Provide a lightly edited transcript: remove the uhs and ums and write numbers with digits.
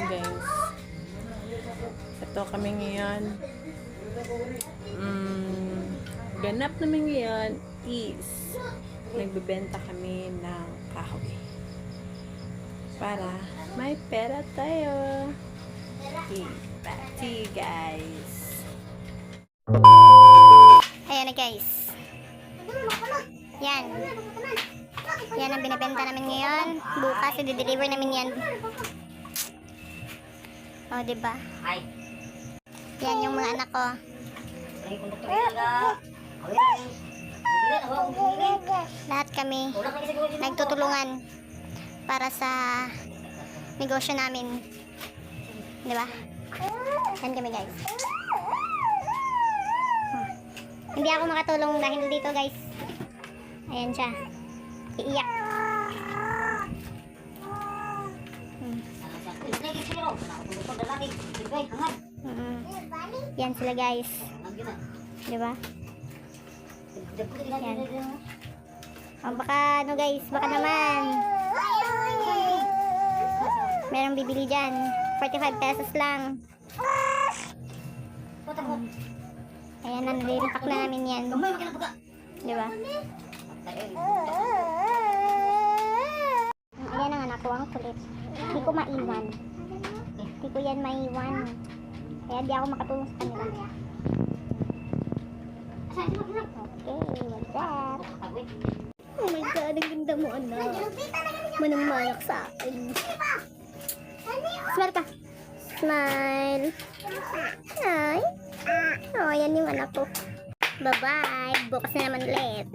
guys. Ito kami ngayon. Ganap namin ngayon is nagbebenta kami ng kahoy. Para may pera tayo. Okay, back to you guys. Ayan na guys. Yan. Yan ang binibenta namin ngayon. Bukas i-deliver namin yan. O, diba? Yan yung mga anak ko. Lahat kami nagtutulungan para sa negosyo namin. Diba? Yan kami guys. Hindi ako makatulong dahil dito guys. Ayan siya. Iiyak. Yan sila guys. Diba? Yan. O baka ano guys, baka naman merong bibili dyan. 45 pesos lang. Ayan na, nalilimpak na namin yan. Diba? Ayan ang anak ko, ang kulit. Hindi ko maiwan. Hindi ko yan maiwan. Kaya di ako makatulong sa kanila. Okay, what's up? Oh my God, ang ganda mo anak. Manang-manak sa akin. Smile ka. Smile. Ay. Oh, yan yung anak ko. Bye-bye. Bukas na naman ulit.